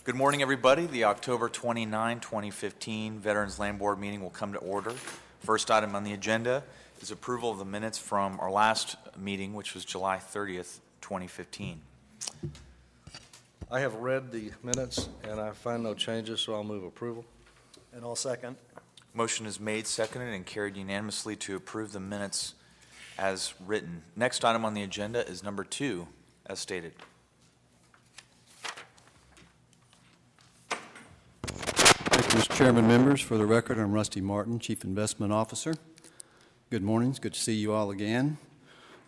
Good morning, everybody. The October 29, 2015 Veterans Land Board meeting will come to order. First item on the agenda is approval of the minutes from our last meeting, which was July 30th, 2015. I have read the minutes and I find no changes, so I'll move approval. And I'll second. Motion is made, seconded, and carried unanimously to approve the minutes as written. Next item on the agenda is number 2, as stated. Mr. Chairman, members, for the record, I'm Rusty Martin, Chief Investment Officer. Good morning. It's good to see you all again.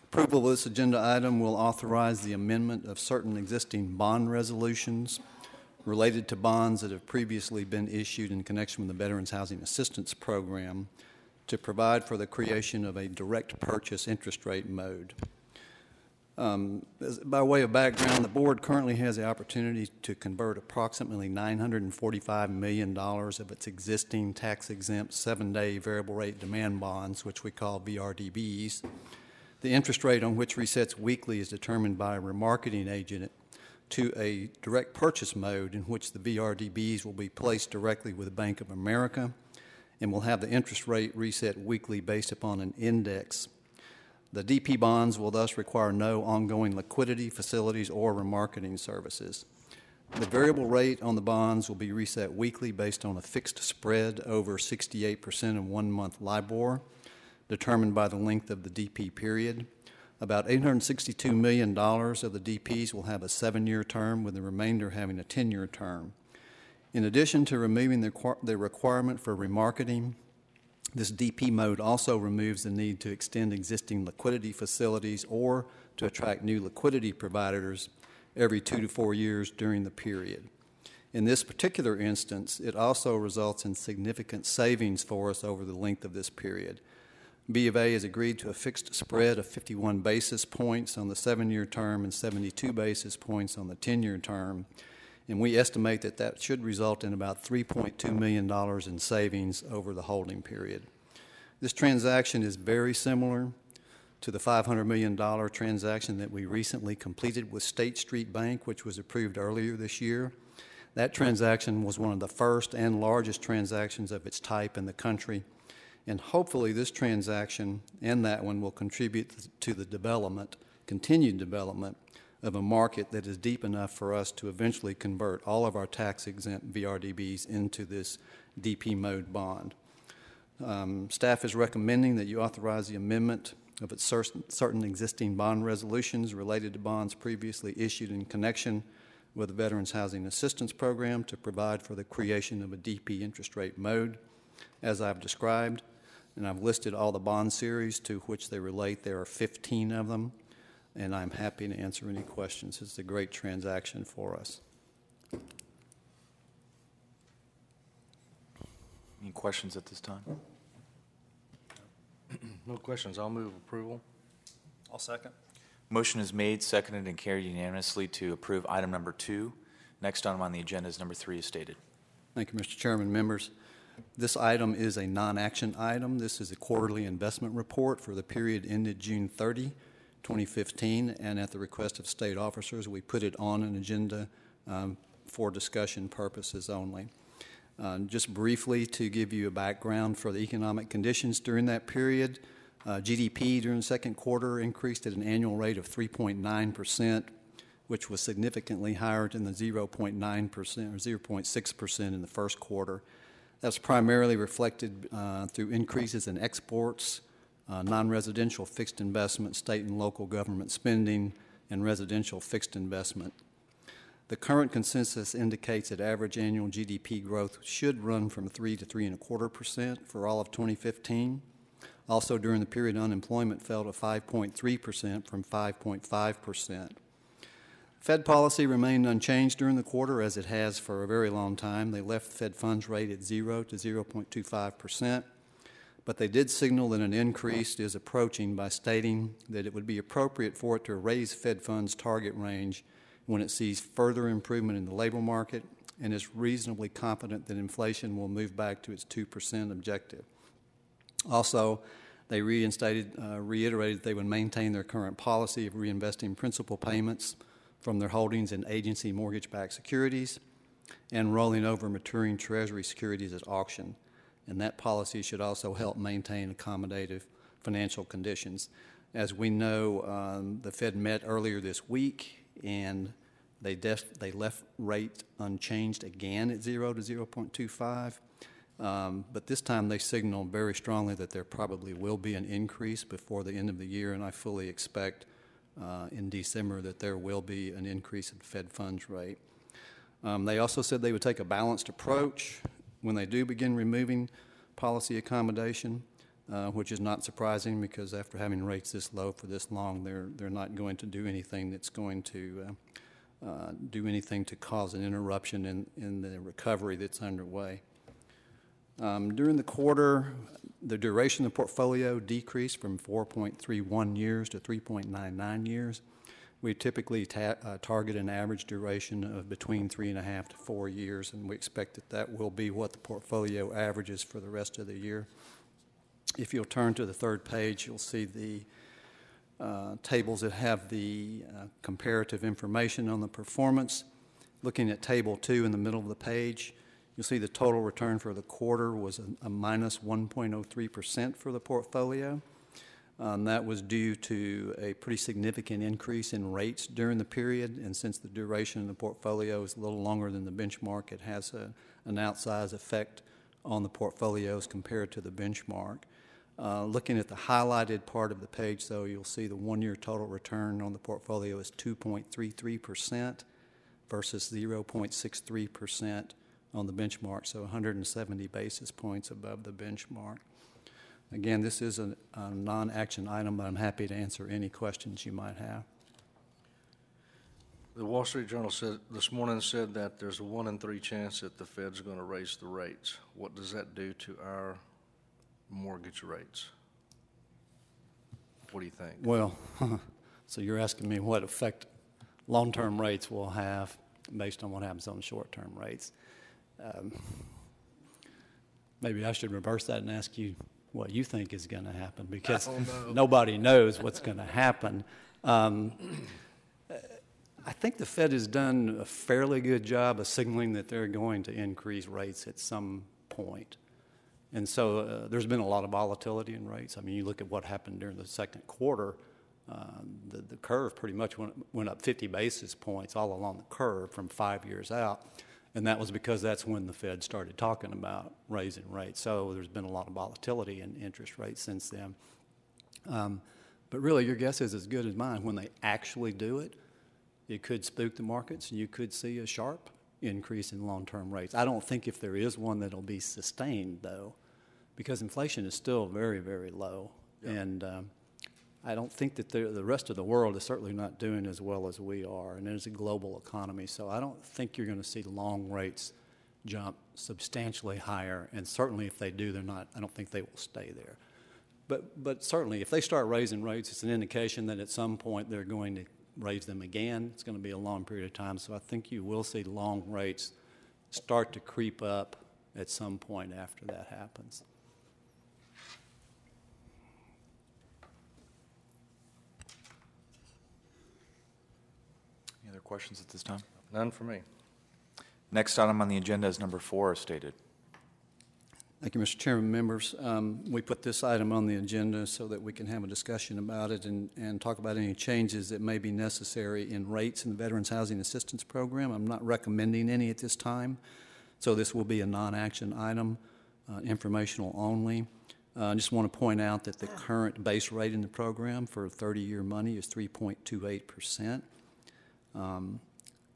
Approval of this agenda item will authorize the amendment of certain existing bond resolutions related to bonds that have previously been issued in connection with the Veterans Housing Assistance Program to provide for the creation of a direct purchase interest rate mode. By way of background, the board currently has the opportunity to convert approximately $945 million of its existing tax-exempt 7-day variable rate demand bonds, which we call VRDBs. The interest rate on which resets weekly is determined by a remarketing agent to a direct purchase mode in which the VRDBs will be placed directly with Bank of America and will have the interest rate reset weekly based upon an index. The DP bonds will thus require no ongoing liquidity, facilities, or remarketing services. The variable rate on the bonds will be reset weekly based on a fixed spread over 68% of 1-month LIBOR, determined by the length of the DP period. About $862 million of the DPs will have a 7-year term, with the remainder having a 10-year term. In addition to removing the requirement for remarketing, this DP mode also removes the need to extend existing liquidity facilities or to attract new liquidity providers every 2 to 4 years during the period. In this particular instance, it also results in significant savings for us over the length of this period. B of A has agreed to a fixed spread of 51 basis points on the 7-year term and 72 basis points on the 10-year term, and we estimate that that should result in about $3.2 million in savings over the holding period. This transaction is very similar to the $500 million transaction that we recently completed with State Street Bank, which was approved earlier this year. That transaction was one of the first and largest transactions of its type in the country, and hopefully this transaction and that one will contribute to the continued development of a market that is deep enough for us to eventually convert all of our tax-exempt VRDBs into this DP mode bond. Staff is recommending that you authorize the amendment of its certain existing bond resolutions related to bonds previously issued in connection with the Veterans Housing Assistance Program to provide for the creation of a DP interest rate mode, as I've described, and I've listed all the bond series to which they relate. There are 15 of them, and I'm happy to answer any questions. It's a great transaction for us. Any questions at this time? No questions. I'll move approval. I'll second. Motion is made, seconded, and carried unanimously to approve item number 2. Next item on the agenda is number 3, as stated. Thank you, Mr. Chairman. Members, this item is a non-action item. This is a quarterly investment report for the period ended June 30, 2015, and at the request of state officers, we put it on an agenda for discussion purposes only. Just briefly to give you a background for the economic conditions during that period, GDP during the second quarter increased at an annual rate of 3.9%, which was significantly higher than the 0.9% or 0.6% in the first quarter. That's primarily reflected through increases in exports, non-residential fixed investment, state and local government spending, and residential fixed investment. The current consensus indicates that average annual GDP growth should run from 3 to 3.25% for all of 2015. Also, during the period, unemployment fell to 5.3% from 5.5%. Fed policy remained unchanged during the quarter, as it has for a very long time. They left the Fed funds rate at 0 to 0.25%. But they did signal that an increase is approaching by stating that it would be appropriate for it to raise Fed funds target range when it sees further improvement in the labor market and is reasonably confident that inflation will move back to its 2% objective. Also, they reiterated they would maintain their current policy of reinvesting principal payments from their holdings in agency mortgage-backed securities. and rolling over maturing Treasury securities at auction. And that policy should also help maintain accommodative financial conditions. As we know, the Fed met earlier this week, and they left rate unchanged again at 0 to 0.25. But this time they signaled very strongly that there probably will be an increase before the end of the year, and I fully expect in December that there will be an increase in Fed funds rate. They also said they would take a balanced approach when they do begin removing policy accommodation, which is not surprising because after having rates this low for this long, they're not going to do anything that's going to cause an interruption in the recovery that's underway. During the quarter, the duration of the portfolio decreased from 4.31 years to 3.99 years. We typically target an average duration of between 3.5 to 4 years, and we expect that will be what the portfolio averages for the rest of the year. If you'll turn to the third page, you'll see the tables that have the comparative information on the performance. Looking at Table 2 in the middle of the page, you'll see the total return for the quarter was a minus 1.03% for the portfolio. That was due to a pretty significant increase in rates during the period, and since the duration of the portfolio is a little longer than the benchmark, it has an outsized effect on the portfolios compared to the benchmark. Looking at the highlighted part of the page, though, you'll see the one-year total return on the portfolio is 2.33% versus 0.63% on the benchmark, so 170 basis points above the benchmark. Again, this is a non-action item, but I'm happy to answer any questions you might have. The Wall Street Journal this morning said that there's a 1 in 3 chance that the Fed's going to raise the rates. What does that do to our mortgage rates? What do you think? Well, so you're asking me what effect long-term rates will have based on what happens on short-term rates. Maybe I should reverse that and ask you what you think is going to happen, because nobody knows what's going to happen. I think the Fed has done a fairly good job of signaling that they're going to increase rates at some point. And so there's been a lot of volatility in rates. I mean, you look at what happened during the second quarter, the curve pretty much went up 50 basis points all along the curve from 5 years out. And that was because that's when the Fed started talking about raising rates. So there's been a lot of volatility in interest rates since then. But really, your guess is as good as mine. When they actually do it, it could spook the markets, and you could see a sharp increase in long-term rates. I don't think if there is one that'll be sustained, though, because inflation is still very, very low. Yeah. And I don't think that the rest of the world is certainly not doing as well as we are, and it's a global economy. So I don't think you're going to see long rates jump substantially higher, and certainly if they do, I don't think they will stay there. But certainly if they start raising rates, it's an indication that at some point they're going to raise them again. It's going to be a long period of time, so I think you will see long rates start to creep up at some point after that happens. Any other questions at this time? None for me. Next item on the agenda is number 4, as stated. Thank you, Mr. Chairman. Members, we put this item on the agenda so that we can have a discussion about it and talk about any changes that may be necessary in rates in the Veterans Housing Assistance Program. I'm not recommending any at this time, so this will be a non-action item, informational only. I just want to point out that the current base rate in the program for 30-year money is 3.28%.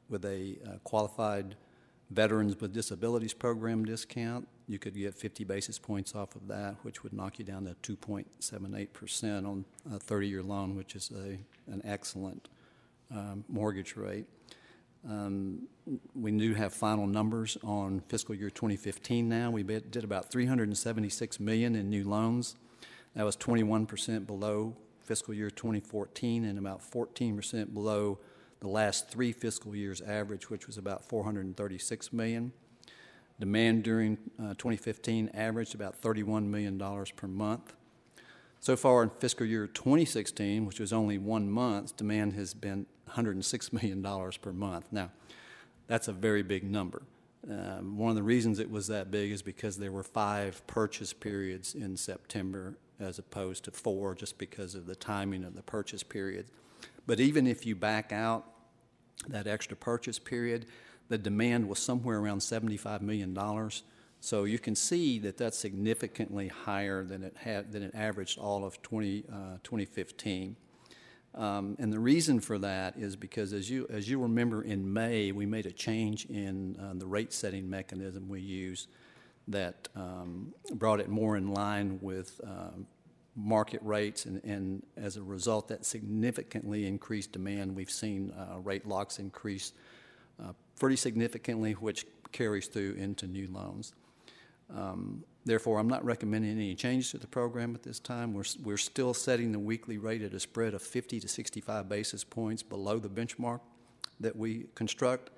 With a qualified Veterans with Disabilities Program discount, you could get 50 basis points off of that, which would knock you down to 2.78% on a 30-year loan, which is an excellent mortgage rate. We do have final numbers on fiscal year 2015 now. We did about $376 million in new loans. That was 21% below fiscal year 2014 and about 14% below the last 3 fiscal years average, which was about $436 million. Demand during 2015 averaged about $31 million per month. So far in fiscal year 2016, which was only 1 month, demand has been $106 million per month. Now, that's a very big number. One of the reasons it was that big is because there were 5 purchase periods in September as opposed to 4, just because of the timing of the purchase period. But even if you back out that extra purchase period, the demand was somewhere around $75 million. So you can see that that's significantly higher than it averaged all of 2015. And the reason for that is because, as you remember, in May we made a change in the rate setting mechanism we use that brought it more in line with market rates, and as a result, that significantly increased demand. We've seen rate locks increase pretty significantly, which carries through into new loans. Therefore, I'm not recommending any changes to the program at this time. We're still setting the weekly rate at a spread of 50 to 65 basis points below the benchmark that we construct.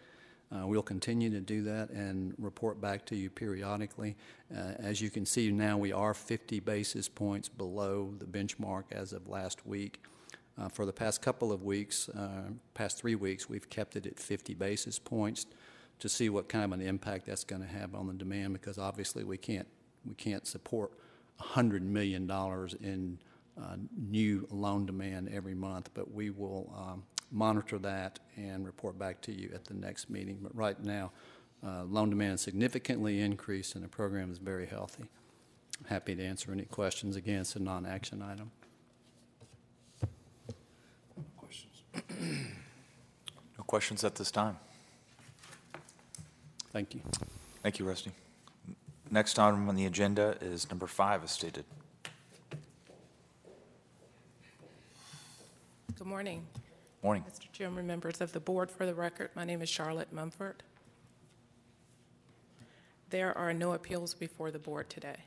We'll continue to do that and report back to you periodically. As you can see now, we are 50 basis points below the benchmark as of last week. For the past couple of weeks, past 3 weeks, we've kept it at 50 basis points to see what kind of an impact that's going to have on the demand, because obviously we can't support $100 million in new loan demand every month, but we will monitor that and report back to you at the next meeting. But right now, loan demand significantly increased and the program is very healthy. I'm happy to answer any questions. Again, it's a non-action item. No questions at this time. Thank you. Thank you, Rusty. Next item on the agenda is number 5, as stated. Good morning. Morning. Mr. Chairman, members of the board, for the record, my name is Charlotte Mumford. There are no appeals before the board today.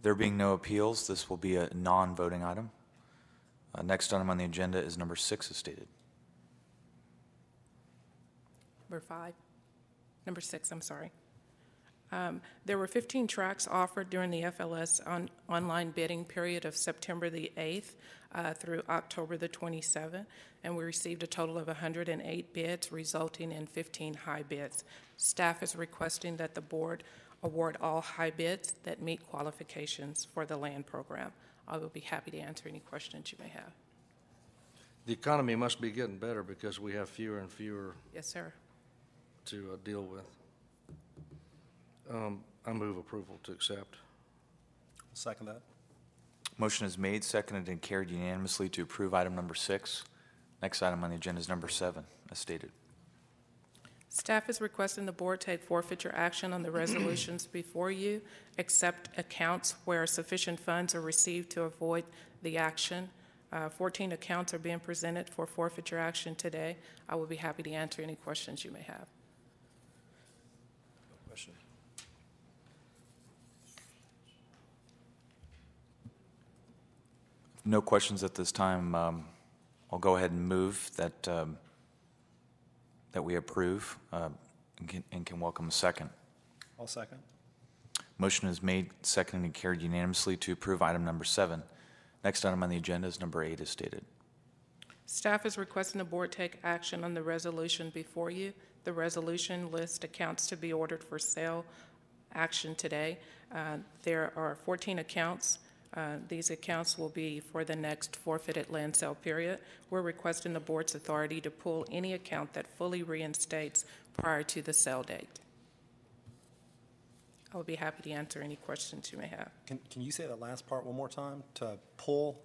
There being no appeals, this will be a non-voting item. Next item on the agenda is number 6, as stated. Number 6, I'm sorry. There were 15 tracks offered during the FLS online bidding period of September the 8th through October the 27th, and we received a total of 108 bids, resulting in 15 high bids. Staff is requesting that the board award all high bids that meet qualifications for the land program. I will be happy to answer any questions you may have. The economy must be getting better because we have fewer and fewer Yes, sir. to deal with. I move approval to accept. Second that. Motion is made, seconded, and carried unanimously to approve item number 6. Next item on the agenda is number 7, as stated. Staff is requesting the board take forfeiture action on the resolutions before you, except accounts where sufficient funds are received to avoid the action. 14 accounts are being presented for forfeiture action today. I will be happy to answer any questions you may have. Question. No questions at this time. I'll go ahead and move that that we approve and can welcome a second. I'll second. Motion is made, seconded, and carried unanimously to approve item number 7. Next item on the agenda is number 8, as stated. Staff is requesting the board take action on the resolution before you. The resolution lists accounts to be ordered for sale action today. There are 14 accounts. These accounts will be for the next forfeited land sale period. We're requesting the board's authority to pull any account that fully reinstates prior to the sale date. I will be happy to answer any questions you may have. Can you say that last part one more time? To pull?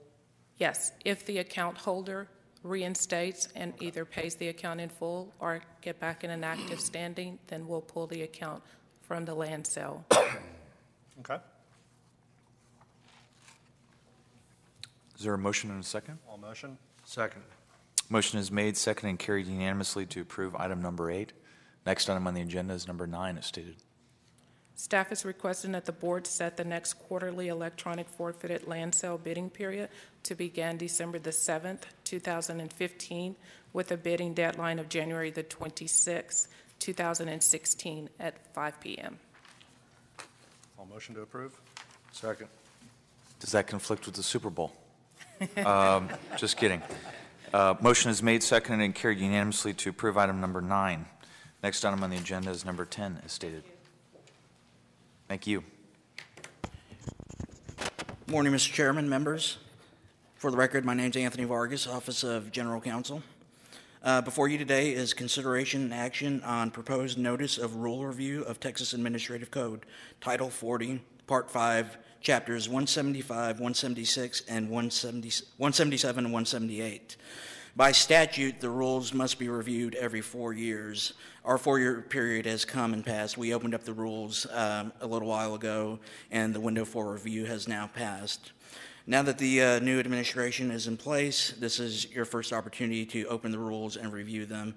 Yes, if the account holder reinstates and either pays the account in full or get back in an active standing, then we'll pull the account from the land sale. Okay. Is there a motion and a second? All motion. Second. Motion is made, seconded, and carried unanimously to approve item number 8. Next item on the agenda is number 9, as stated. Staff is requesting that the board set the next quarterly electronic forfeited land sale bidding period to begin December the 7th, 2015, with a bidding deadline of January the 26th, 2016 at 5 p.m. All motion to approve. Second. Does that conflict with the Super Bowl? Just kidding. Motion is made, seconded, and carried unanimously to approve item number 9. Next item on the agenda is number 10, as stated. Thank you. Morning, Mr. Chairman, members. For the record, my name is Anthony Vargas, Office of General Counsel. Before you today is consideration and action on proposed notice of rule review of Texas Administrative Code, Title 40, Part 5, Chapters 175, 176, and 177 and 178. By statute, the rules must be reviewed every 4 years. Our 4-year period has come and passed. We opened up the rules a little while ago, and the window for review has now passed. Now that the new administration is in place, this is your first opportunity to open the rules and review them.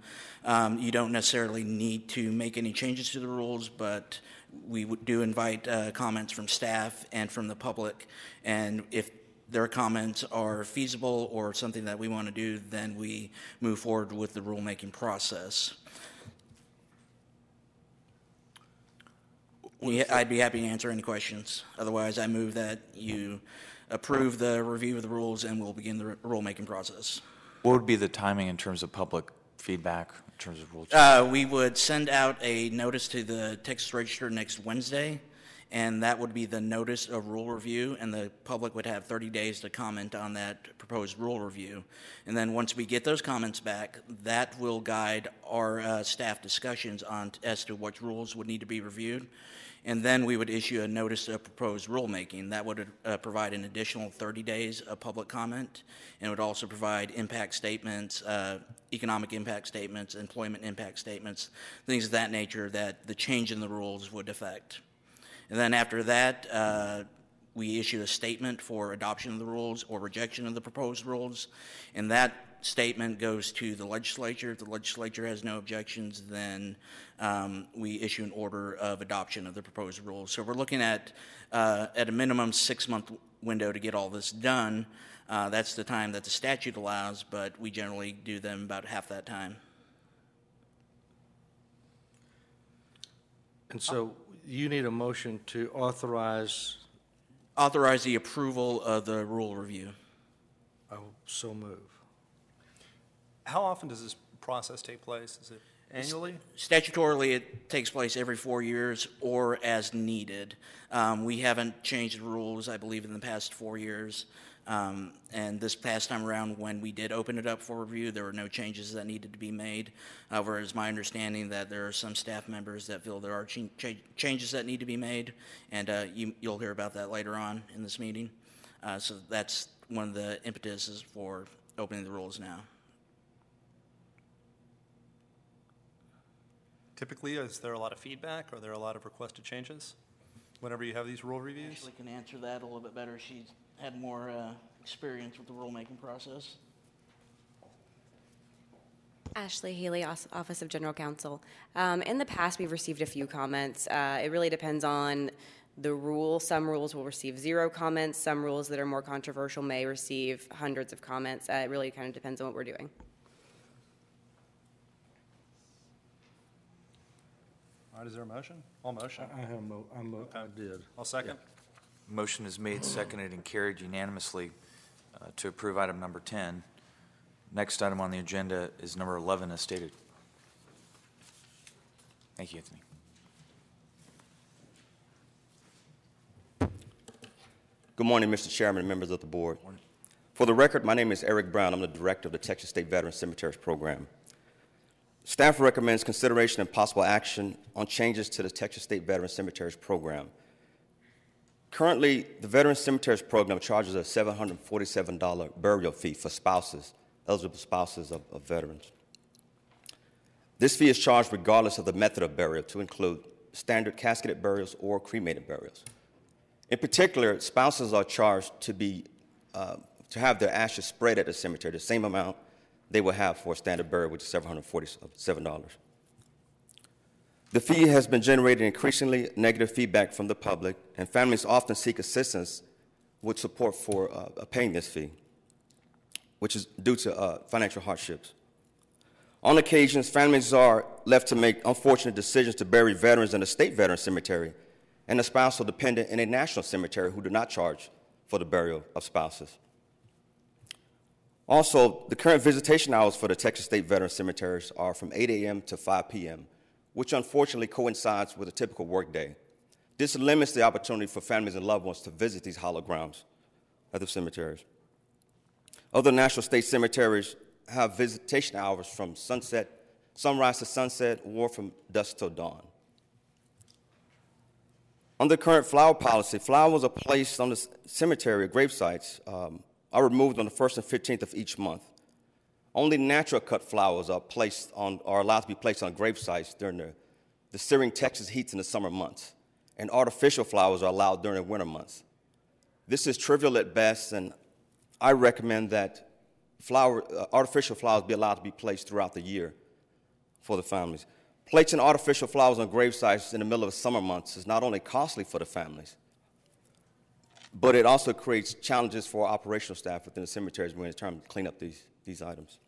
You don't necessarily need to make any changes to the rules, but we do invite comments from staff and from the public, and if their comments are feasible or something that we want to do, then we move forward with the rulemaking process. I'd be happy to answer any questions. Otherwise, I move that you approve the review of the rules and we'll begin the rulemaking process. What would be the timing in terms of public feedback, in terms of rule change? We would send out a notice to the Texas Register next Wednesday, and that would be the notice of rule review, and the public would have 30 days to comment on that proposed rule review. And then once we get those comments back, that will guide our staff discussions on as to which rules would need to be reviewed. And then we would issue a notice of proposed rulemaking. That would provide an additional 30 days of public comment, and would also provide impact statements, economic impact statements, employment impact statements, things of that nature that the change in the rules would affect. And then after that, we issue a statement for adoption of the rules or rejection of the proposed rules, and that statement goes to the legislature. If the legislature has no objections, then we issue an order of adoption of the proposed rules. So we're looking at a minimum 6-month window to get all this done. That's the time that the statute allows, but we generally do them about half that time. And so you need a motion to authorize. Authorize the approval of the rule review. I will so move. How often does this process take place? Is it annually? Statutorily, it takes place every 4 years or as needed. We haven't changed the rules, I believe, in the past 4 years. And this past time around, when we did open it up for review, there were no changes that needed to be made. However, it's my understanding that there are some staff members that feel there are changes that need to be made, and you'll hear about that later on in this meeting. So that's one of the impetuses for opening the rules now. Typically, is there a lot of feedback? Are there a lot of requested changes whenever you have these rule reviews? Ashley can answer that a little bit better. She's had more experience with the rulemaking process. Ashley Healy, Office of General Counsel. In the past, we've received a few comments. It really depends on the rule. Some rules will receive 0 comments. Some rules that are more controversial may receive hundreds of comments. It really kind of depends on what we're doing. All right, is there a motion? All motion. I did. I'll second. Motion is made, seconded, and carried unanimously to approve item number 10. Next item on the agenda is number 11, as stated. Thank you, Anthony. Good morning, Mr. Chairman and members of the board. For the record, my name is Eric Brown. I'm the director of the Texas State Veteran Cemeteries Program. Staff recommends consideration and possible action on changes to the Texas State Veteran Cemeteries Program. Currently, the Veteran Cemeteries Program charges a $747 burial fee for spouses, eligible spouses of veterans. This fee is charged regardless of the method of burial, to include standard casketed burials or cremated burials. In particular, spouses are charged to have their ashes spread at the cemetery, the same amount they will have for a standard burial, which is $747. The fee has been generating increasingly negative feedback from the public, and families often seek assistance with support for paying this fee, which is due to financial hardships. On occasions, families are left to make unfortunate decisions to bury veterans in a state veteran cemetery and a spousal dependent in a national cemetery who do not charge for the burial of spouses. Also, the current visitation hours for the Texas State Veteran Cemeteries are from 8 a.m. to 5 p.m., which unfortunately coincides with a typical workday. This limits the opportunity for families and loved ones to visit these hallowed grounds at the cemeteries. Other national state cemeteries have visitation hours from sunrise to sunset, or from dusk till dawn. Under current flower policy, flowers are placed on the cemetery grave sites are removed on the 1st and 15th of each month. Only natural cut flowers are allowed to be placed on grave sites during the searing Texas heats in the summer months, and artificial flowers are allowed during the winter months. This is trivial at best, and I recommend that artificial flowers be allowed to be placed throughout the year for the families. Placing artificial flowers on grave sites in the middle of the summer months is not only costly for the families, but it also creates challenges for operational staff within the cemeteries when it's time to clean up these items.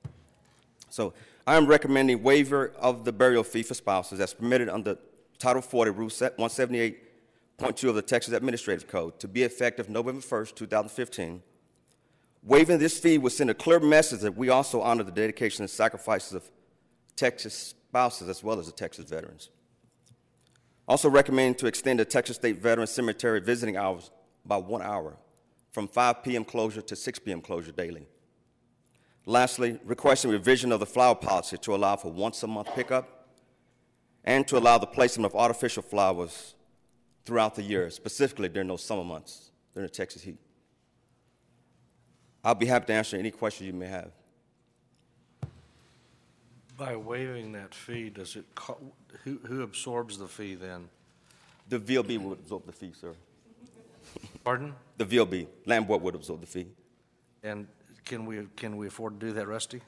So I am recommending waiver of the burial fee for spouses as permitted under Title 40, Rule 178.2 of the Texas Administrative Code to be effective November 1st, 2015. Waiving this fee would send a clear message that we also honor the dedication and sacrifices of Texas spouses as well as the Texas veterans. Also recommending to extend the Texas State Veteran Cemetery visiting hours by 1 hour, from 5 p.m. closure to 6 p.m. closure daily. Lastly, requesting revision of the flower policy to allow for once-a-month pickup and to allow the placement of artificial flowers throughout the year, specifically during those summer months, during the Texas heat. I'll be happy to answer any questions you may have. By waiving that fee, who absorbs the fee then? The VLB would absorb the fee, sir. Pardon? The VLB, Land Board would absorb the fee. And can we afford to do that, Rusty?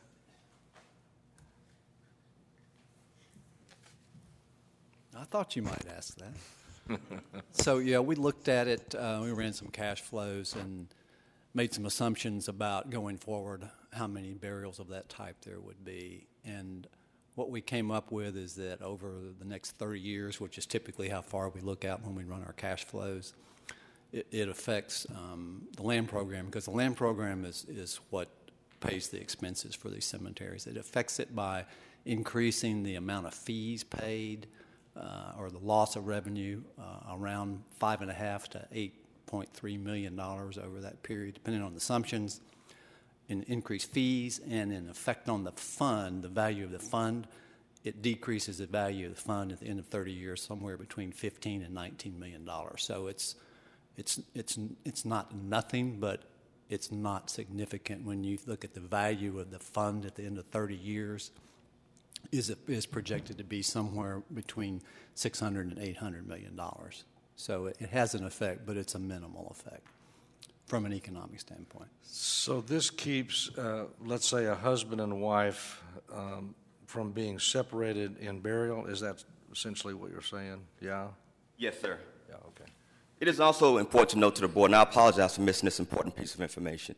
I thought you might ask that. So, yeah, we looked at it, we ran some cash flows and made some assumptions about going forward, how many burials of that type there would be. And what we came up with is that over the next 30 years, which is typically how far we look out when we run our cash flows, it affects the land program, because the land program is what pays the expenses for these cemeteries. It affects it by increasing the amount of fees paid or the loss of revenue around $5.5 to $8.3 million over that period, depending on the assumptions, in increased fees, and in effect on the fund, the value of the fund. It decreases the value of the fund at the end of 30 years somewhere between $15 and $19 million. So it's not nothing, but it's not significant when you look at the value of the fund at the end of 30 years is projected to be somewhere between $600 and $800 million. So it has an effect, but it's a minimal effect from an economic standpoint. So this keeps, let's say, a husband and wife from being separated in burial. Is that essentially what you're saying? Yeah? Yes, sir. Yeah, okay. It is also important to note to the board, and I apologize for missing this important piece of information.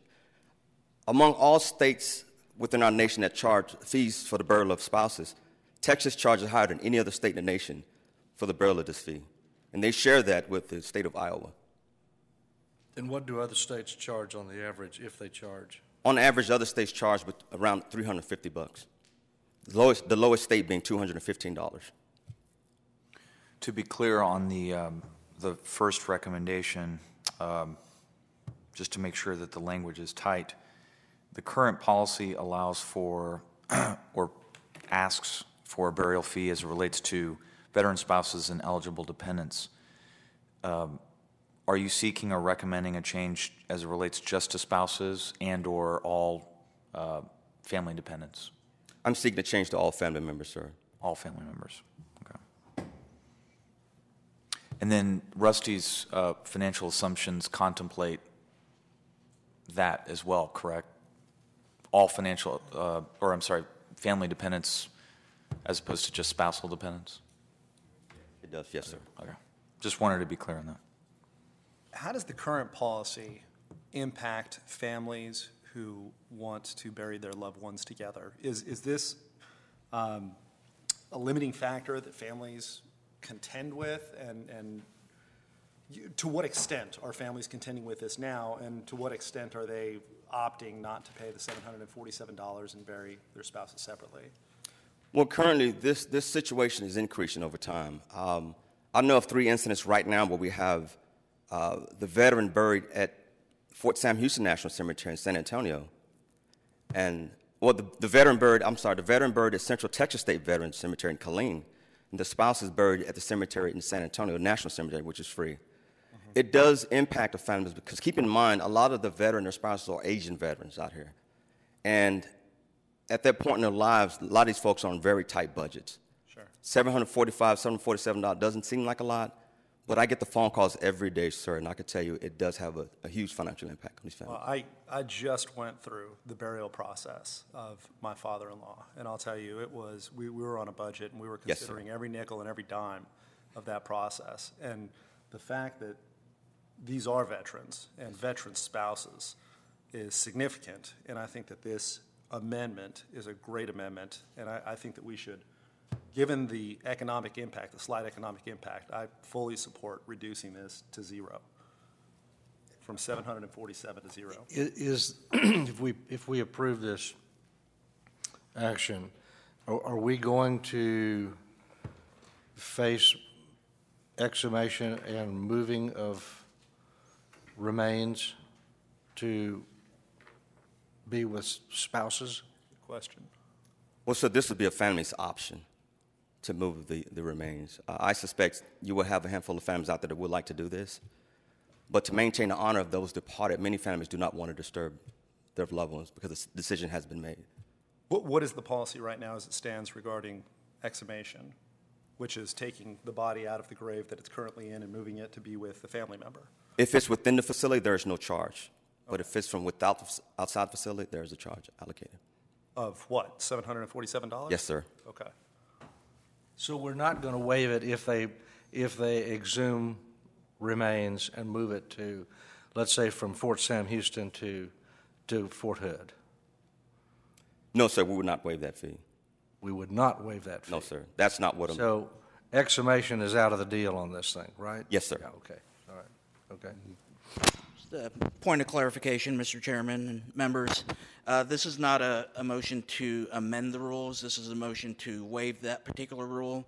Among all states within our nation that charge fees for the burial of spouses, Texas charges higher than any other state in the nation for the burial of this fee. And they share that with the state of Iowa. And what do other states charge on the average, if they charge? On average, other states charge with around $350. The lowest state being $215. To be clear on the first recommendation, just to make sure that the language is tight, the current policy allows for or asks for a burial fee as it relates to veteran spouses and eligible dependents. Are you seeking or recommending a change as it relates just to spouses and or all family dependents? I'm seeking a change to all family members, sir. All family members. Okay. And then Rusty's financial assumptions contemplate that as well, correct? All family dependents as opposed to just spousal dependents? It does, yes, sir. Okay. Just wanted to be clear on that. How does the current policy impact families who want to bury their loved ones together? Is this a limiting factor that families contend with? And to what extent are families contending with this now? And to what extent are they opting not to pay the $747 and bury their spouses separately? Well, currently, this situation is increasing over time. I know of 3 incidents right now where we have the veteran buried at Fort Sam Houston National Cemetery in San Antonio, and the veteran buried at Central Texas State Veterans Cemetery in Killeen, and the spouse is buried at the cemetery in San Antonio National Cemetery, which is free. It does impact the families because keep in mind, a lot of the veteran, their spouses are Asian veterans out here, and at that point in their lives, a lot of these folks are on very tight budgets. Sure. $745, $747 doesn't seem like a lot, but I get the phone calls every day, sir, and I can tell you it does have a huge financial impact on these families. Well, I just went through the burial process of my father-in-law, and I'll tell you, we were on a budget, and we were Yes, sir. considering every nickel and every dime of that process. And the fact that these are veterans and veteran spouses is significant, and I think that this amendment is a great amendment, and I think that we should, given the economic impact, the slight economic impact, I fully support reducing this to 0, from 747 to 0. Is, if we approve this action, are we going to face exhumation and moving of remains to be with spouses? Good question. Well, so this would be a family's option to move the remains. I suspect you will have a handful of families out there that would like to do this, but to maintain the honor of those departed, many families do not want to disturb their loved ones because the decision has been made. What is the policy right now as it stands regarding exhumation, which is taking the body out of the grave that it's currently in and moving it to be with the family member? If it's within the facility, there is no charge. But if it's from outside the facility, there is a charge allocated. Of what, $747? Yes, sir. Okay. So we're not going to waive it if they exhume remains and move it to, let's say, from Fort Sam Houston to Fort Hood? No, sir, we would not waive that fee. We would not waive that fee? No, sir. That's not what I'm... So exhumation is out of the deal on this thing, right? Yes, sir. Yeah, okay, all right, okay. Just a point of clarification, Mr. Chairman and members. This is not a motion to amend the rules. This is a motion to waive that particular rule.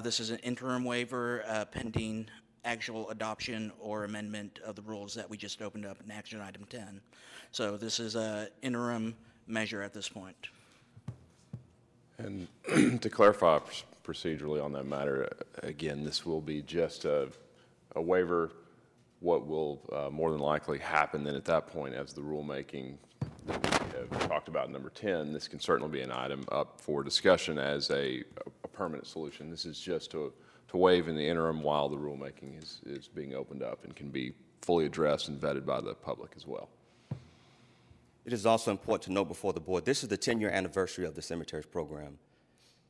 This is an interim waiver pending actual adoption or amendment of the rules that we just opened up in action item 10. So this is an interim measure at this point. And to clarify procedurally on that matter, again, this will be just a waiver. What will more than likely happen then at that point, as the rulemaking that we have talked about in number 10, this can certainly be an item up for discussion as a permanent solution. This is just to waive in the interim while the rulemaking is being opened up and can be fully addressed and vetted by the public as well. It is also important to note before the board, this is the 10-year anniversary of the cemeteries program.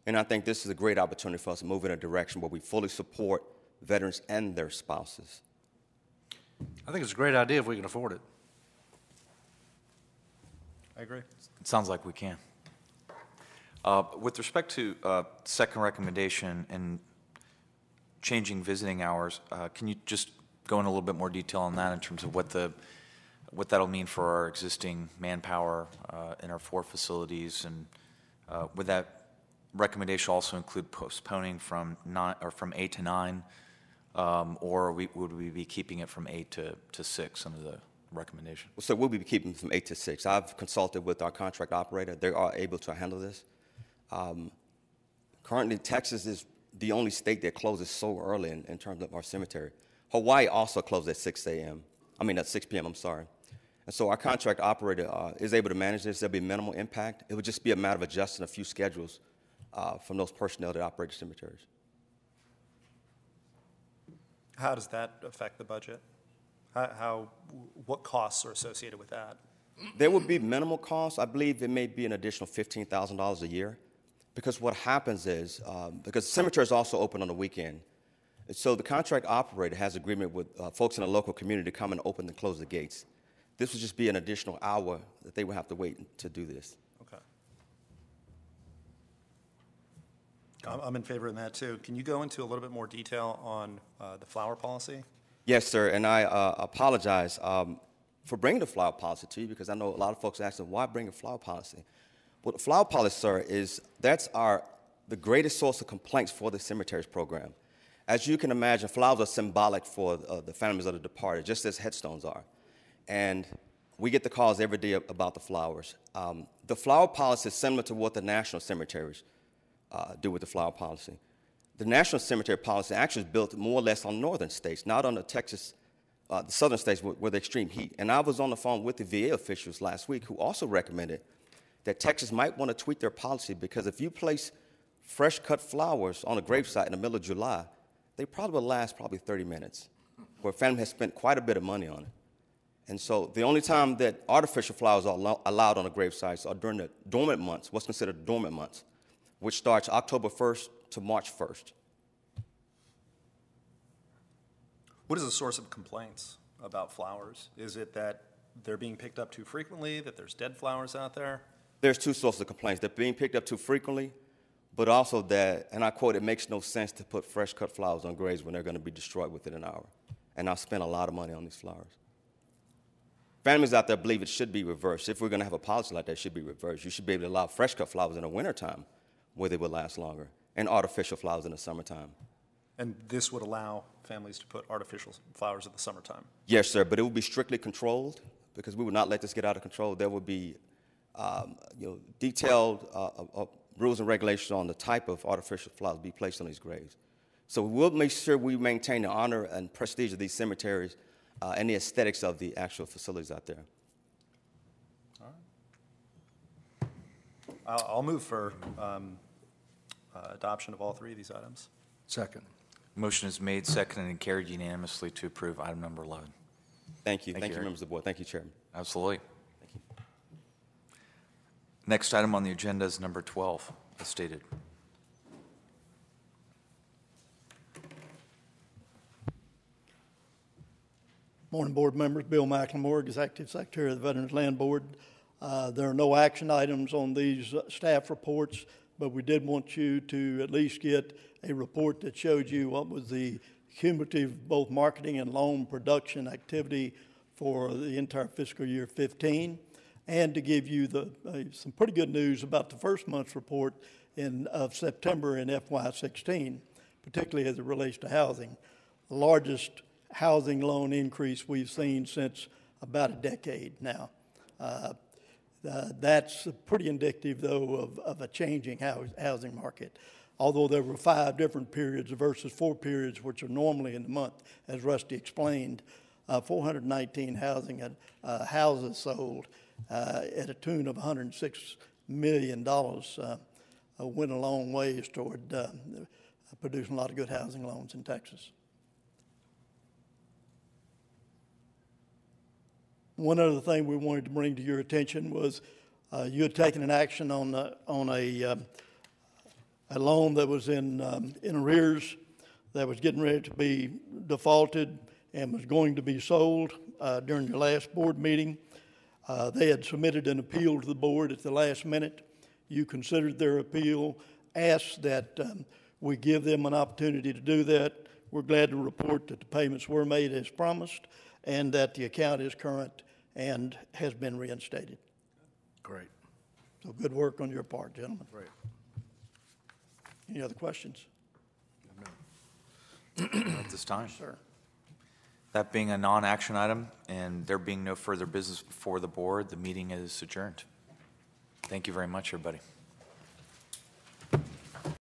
And I think this is a great opportunity for us to move in a direction where we fully support veterans and their spouses. I think it's a great idea if we can afford it. I agree. It sounds like we can. With respect to second recommendation and changing visiting hours, can you just go in a little bit more detail on that in terms of what that'll mean for our existing manpower in our 4 facilities, and would that recommendation also include postponing from 8 to 9, or would we be keeping it from 8 to 6 under the recommendation? So we'll be keeping from 8 to 6. I've consulted with our contract operator. They are able to handle this. Currently, Texas is the only state that closes so early in terms of our cemetery. Hawaii also closes at 6 p.m., I'm sorry. And so our contract operator is able to manage this. There'll be minimal impact. It would just be a matter of adjusting a few schedules from those personnel that operate the cemeteries. How does that affect the budget? What costs are associated with that? There would be minimal costs. I believe it may be an additional $15,000 a year, because what happens is, because cemeteries also open on the weekend, and so the contract operator has agreement with folks in the local community to come and open and close the gates. This would just be an additional hour that they would have to wait to do this. Okay. I'm in favor of that too. Can you go into a little bit more detail on the flower policy? Yes, sir, and I apologize for bringing the flower policy to you, because I know a lot of folks ask them, why bring a flower policy? Well, the flower policy, sir, that's our the greatest source of complaints for the cemeteries program. As you can imagine, flowers are symbolic for the families of the departed, just as headstones are. And we get the calls every day about the flowers. The flower policy is similar to what the national cemeteries do with the flower policy. The national cemetery policy actually is built more or less on northern states, not on the Texas, the southern states with the extreme heat. And I was on the phone with the VA officials last week who also recommended that Texas might want to tweak their policy, because if you place fresh cut flowers on a gravesite in the middle of July, they probably will last 30 minutes, where a family has spent quite a bit of money on it. And so the only time that artificial flowers are allowed on a gravesite are during the dormant months, what's considered dormant months, which starts October 1st to March 1st. What is the source of complaints about flowers? Is it that they're being picked up too frequently, that there's dead flowers out there? There's two sources of complaints. They're being picked up too frequently, but also that, and I quote, "It makes no sense to put fresh cut flowers on graves when they're going to be destroyed within an hour." And I've spent a lot of money on these flowers. Families out there believe it should be reversed. If we're going to have a policy like that, it should be reversed. You should be able to allow fresh cut flowers in the wintertime where they will last longer, and artificial flowers in the summertime. And this would allow families to put artificial flowers in the summertime? Yes, sir, but it will be strictly controlled, because we would not let this get out of control. There will be detailed rules and regulations on the type of artificial flowers be placed on these graves. So we'll make sure we maintain the honor and prestige of these cemeteries and the aesthetics of the actual facilities out there. All right. I'll move for adoption of all three of these items. Second. Motion is made, seconded, and carried unanimously to approve item number 11. Thank you. Thank you, Eric. members of the board. Thank you, Chairman. Absolutely. Thank you. Next item on the agenda is number 12, as stated. Morning, board members. Bill McLemore, Executive Secretary of the Veterans Land Board. There are no action items on these staff reports, but we did want you to at least get a report that showed you what was the cumulative both marketing and loan production activity for the entire fiscal year 15, and to give you some pretty good news about the first month's report of September in FY16, particularly as it relates to housing. The largest housing loan increase we've seen since about a decade now. That's pretty indicative, though, of a changing housing market. Although there were 5 different periods versus 4 periods, which are normally in the month, as Rusty explained, 419 houses sold at a tune of $106 million went a long ways toward producing a lot of good housing loans in Texas. One other thing we wanted to bring to your attention was you had taken an action on a loan that was in arrears, that was getting ready to be defaulted and was going to be sold during your last board meeting. They had submitted an appeal to the board at the last minute. You considered their appeal, asked that we give them an opportunity to do that. We're glad to report that the payments were made as promised and that the account is current and has been reinstated. Great. So good work on your part, gentlemen. Great. Any other questions? At this time. Sir. That being a non-action item and there being no further business before the board, the meeting is adjourned. Thank you very much, everybody.